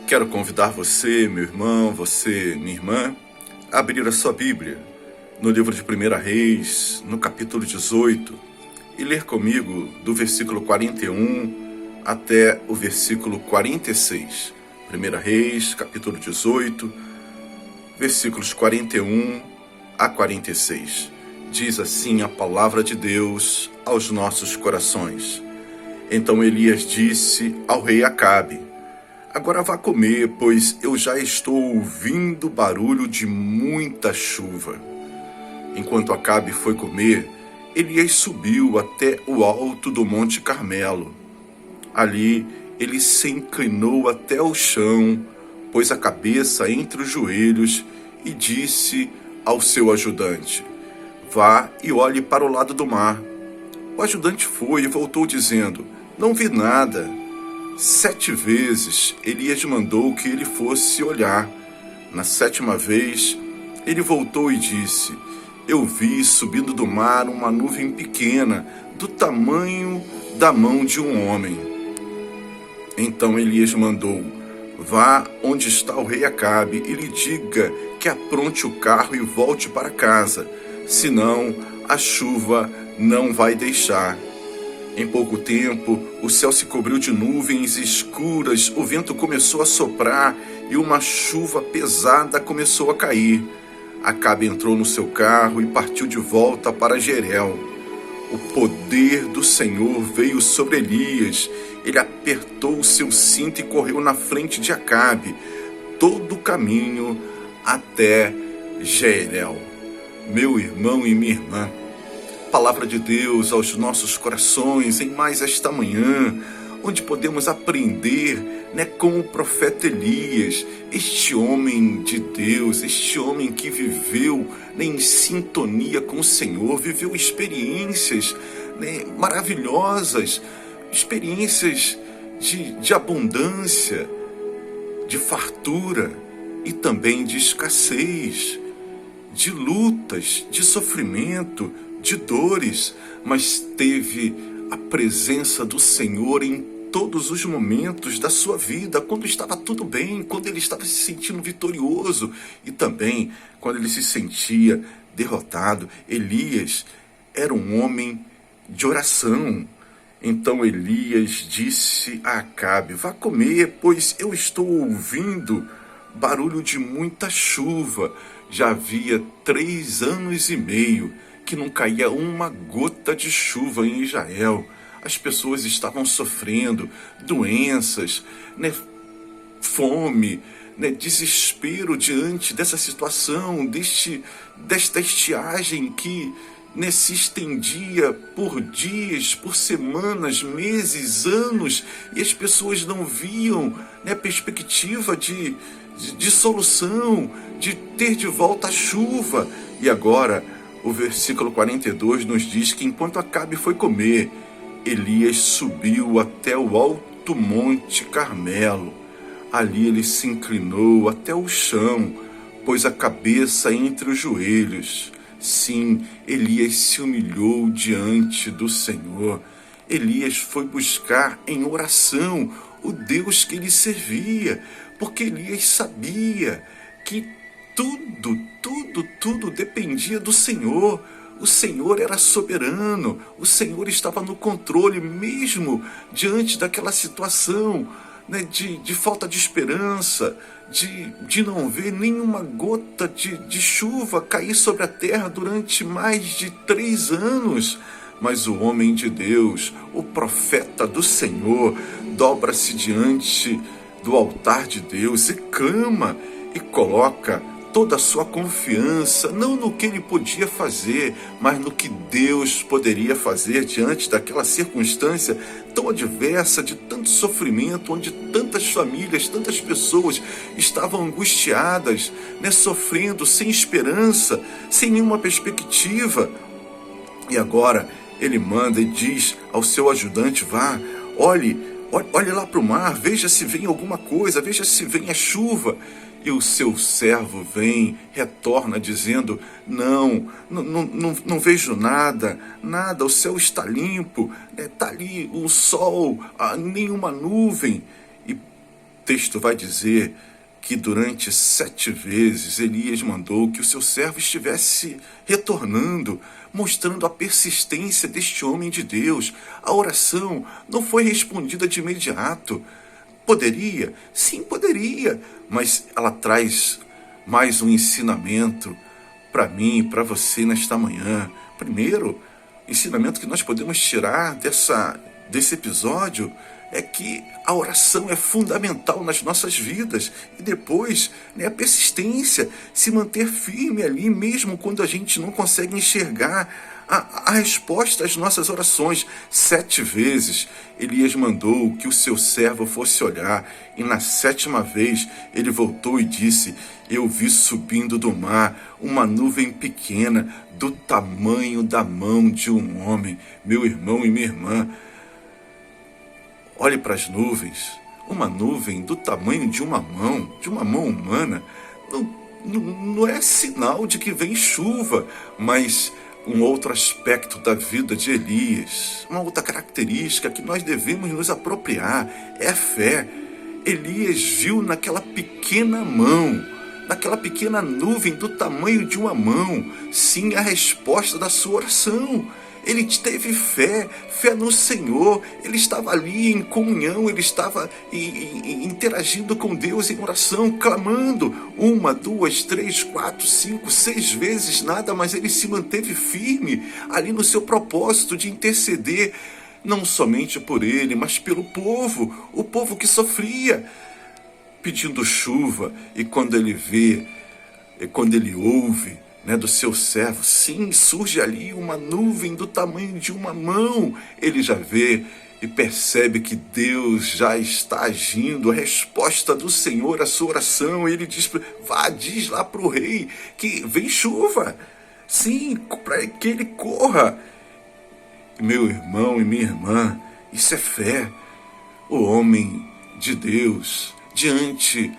Quero convidar você, meu irmão, você, minha irmã, a abrir a sua Bíblia no livro de 1 Reis, no capítulo 18, e ler comigo do versículo 41 até o versículo 46. 1 Reis, capítulo 18, versículos 41 a 46. Diz assim a palavra de Deus aos nossos corações. Então Elias disse ao rei Acabe: agora vá comer, pois eu já estou ouvindo barulho de muita chuva. Enquanto Acabe foi comer, Elias subiu até o alto do Monte Carmelo. Ali ele se inclinou até o chão, pôs a cabeça entre os joelhos e disse ao seu ajudante: vá e olhe para o lado do mar. O ajudante foi e voltou dizendo: não vi nada. 7 vezes Elias mandou que ele fosse olhar. Na 7ª vez, ele voltou e disse: eu vi subindo do mar uma nuvem pequena, do tamanho da mão de um homem. Então Elias mandou: vá onde está o rei Acabe e lhe diga que apronte o carro e volte para casa, senão a chuva não vai deixar. Em pouco tempo, o céu se cobriu de nuvens escuras, o vento começou a soprar e uma chuva pesada começou a cair. Acabe entrou no seu carro e partiu de volta para Jerel. O poder do Senhor veio sobre Elias. Ele apertou o seu cinto e correu na frente de Acabe, todo o caminho até Jerel. Meu irmão e minha irmã, palavra de Deus aos nossos corações em mais esta manhã, onde podemos aprender, com o profeta Elias, este homem de Deus, este homem que viveu em sintonia com o Senhor, viveu experiências maravilhosas, experiências de abundância, de fartura e também de escassez, de lutas, de sofrimento, de dores, mas teve a presença do Senhor em todos os momentos da sua vida, quando estava tudo bem, quando ele estava se sentindo vitorioso e também quando ele se sentia derrotado. Elias era um homem de oração. Então Elias disse a Acabe: vá comer, pois eu estou ouvindo barulho de muita chuva. Já havia 3 anos e meio que não caía uma gota de chuva em Israel. As pessoas estavam sofrendo doenças, fome, desespero diante dessa situação, desta estiagem que se estendia por dias, por semanas, meses, anos, e as pessoas não viam perspectiva de solução, de ter de volta a chuva. E agora o versículo 42 nos diz que enquanto Acabe foi comer, Elias subiu até o alto Monte Carmelo. Ali ele se inclinou até o chão, pôs a cabeça entre os joelhos. Sim, Elias se humilhou diante do Senhor. Elias foi buscar em oração o Deus que ele servia, porque Elias sabia que tudo dependia do Senhor. O Senhor era soberano, o Senhor estava no controle, mesmo diante daquela situação de falta de esperança, de não ver nenhuma gota de chuva cair sobre a terra durante mais de 3 anos. Mas o homem de Deus, o profeta do Senhor, dobra-se diante do altar de Deus e clama e coloca toda a sua confiança, não no que ele podia fazer, mas no que Deus poderia fazer diante daquela circunstância tão adversa, de tanto sofrimento, onde tantas famílias, tantas pessoas estavam angustiadas, sofrendo, sem esperança, sem nenhuma perspectiva. E agora ele manda e diz ao seu ajudante: vá, olhe lá para o mar, veja se vem alguma coisa, veja se vem a chuva. E o seu servo vem, retorna dizendo: não vejo nada, o céu está limpo, está ali o sol, nenhuma nuvem. E texto vai dizer que durante 7 vezes Elias mandou que o seu servo estivesse retornando, mostrando a persistência deste homem de Deus. A oração não foi respondida de imediato. Poderia? Sim, poderia, mas ela traz mais um ensinamento para mim e para você nesta manhã. Primeiro, ensinamento que nós podemos tirar desse episódio é que a oração é fundamental nas nossas vidas. E depois, a persistência, se manter firme ali, mesmo quando a gente não consegue enxergar a resposta às nossas orações. 7 vezes Elias mandou que o seu servo fosse olhar, e na 7ª vez ele voltou e disse: eu vi subindo do mar uma nuvem pequena, do tamanho da mão de um homem. Meu irmão e minha irmã, olhe para as nuvens. Uma nuvem do tamanho de uma mão humana, não é sinal de que vem chuva, mas um outro aspecto da vida de Elias, uma outra característica que nós devemos nos apropriar, é a fé. Elias viu naquela pequena mão, naquela pequena nuvem do tamanho de uma mão, sim, a resposta da sua oração. Ele teve fé no Senhor, ele estava ali em comunhão, ele estava interagindo com Deus em oração, clamando 1, 2, 3, 4, 5, 6 vezes, nada, mas ele se manteve firme ali no seu propósito de interceder, não somente por ele, mas pelo povo, o povo que sofria, pedindo chuva. E quando ele vê, e quando ele ouve, do seu servo, sim, surge ali uma nuvem do tamanho de uma mão. Ele já vê e percebe que Deus já está agindo, a resposta do Senhor à sua oração. Ele diz lá para o rei que vem chuva, sim, para que ele corra. Meu irmão e minha irmã, isso é fé. O homem de Deus, diante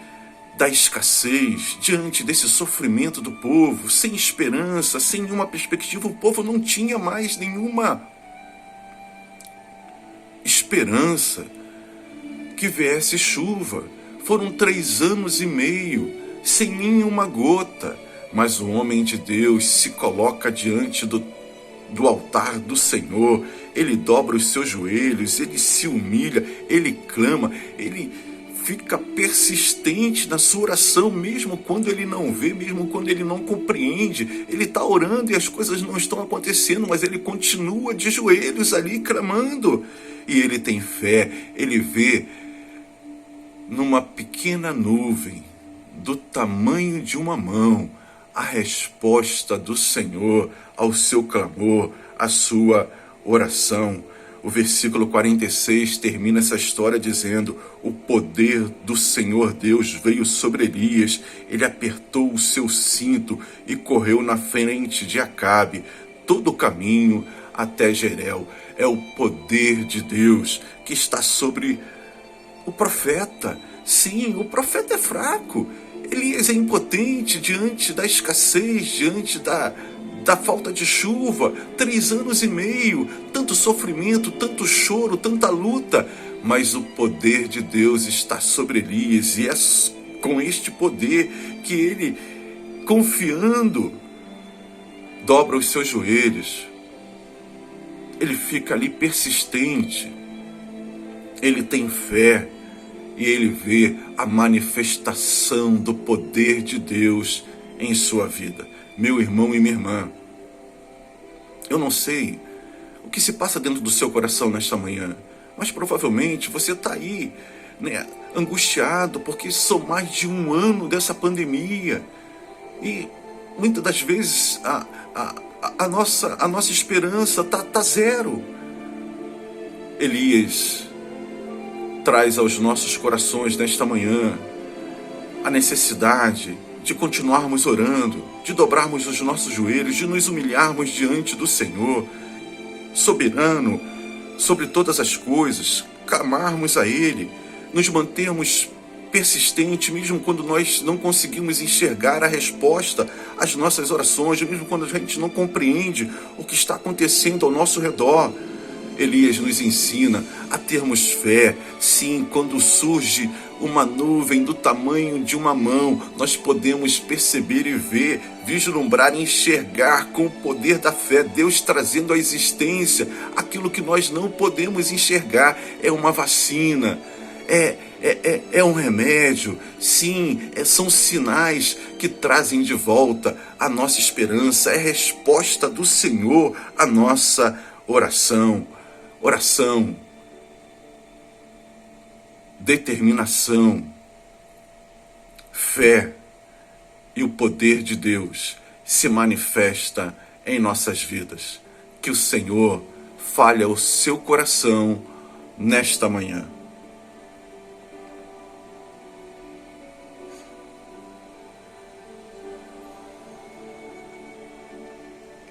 da escassez, diante desse sofrimento do povo, sem esperança, sem nenhuma perspectiva, o povo não tinha mais nenhuma esperança que viesse chuva. Foram 3 anos e meio, sem nenhuma gota, mas o homem de Deus se coloca diante do altar do Senhor, ele dobra os seus joelhos, ele se humilha, ele clama, ele fica persistente na sua oração, mesmo quando ele não vê, mesmo quando ele não compreende. Ele está orando e as coisas não estão acontecendo, mas ele continua de joelhos ali clamando. E ele tem fé, ele vê numa pequena nuvem do tamanho de uma mão a resposta do Senhor ao seu clamor, à sua oração. O versículo 46 termina essa história dizendo: o poder do Senhor Deus veio sobre Elias, ele apertou o seu cinto e correu na frente de Acabe todo o caminho até Jerel. É o poder de Deus que está sobre o profeta. Sim, o profeta é fraco, Elias é impotente diante da escassez, diante da falta de chuva. 3 anos e meio, tanto sofrimento, tanto choro, tanta luta, mas o poder de Deus está sobre Elias, e é com este poder que ele, confiando, dobra os seus joelhos, ele fica ali persistente, ele tem fé, e ele vê a manifestação do poder de Deus em sua vida. Meu irmão e minha irmã, eu não sei o que se passa dentro do seu coração nesta manhã, mas provavelmente você está aí, angustiado, porque são mais de 1 ano dessa pandemia, e muitas das vezes a nossa esperança está zero. Elias traz aos nossos corações nesta manhã a necessidade de continuarmos orando, de dobrarmos os nossos joelhos, de nos humilharmos diante do Senhor, soberano sobre todas as coisas, clamarmos a Ele, nos mantermos persistentes, mesmo quando nós não conseguimos enxergar a resposta às nossas orações, mesmo quando a gente não compreende o que está acontecendo ao nosso redor. Elias nos ensina a termos fé. Sim, quando surge uma nuvem do tamanho de uma mão, nós podemos perceber e ver, vislumbrar e enxergar com o poder da fé, Deus trazendo à existência aquilo que nós não podemos enxergar. É uma vacina, é um remédio. Sim, são sinais que trazem de volta a nossa esperança. É resposta do Senhor à nossa oração. Oração, determinação, fé e o poder de Deus se manifesta em nossas vidas. Que o Senhor fale ao seu coração nesta manhã.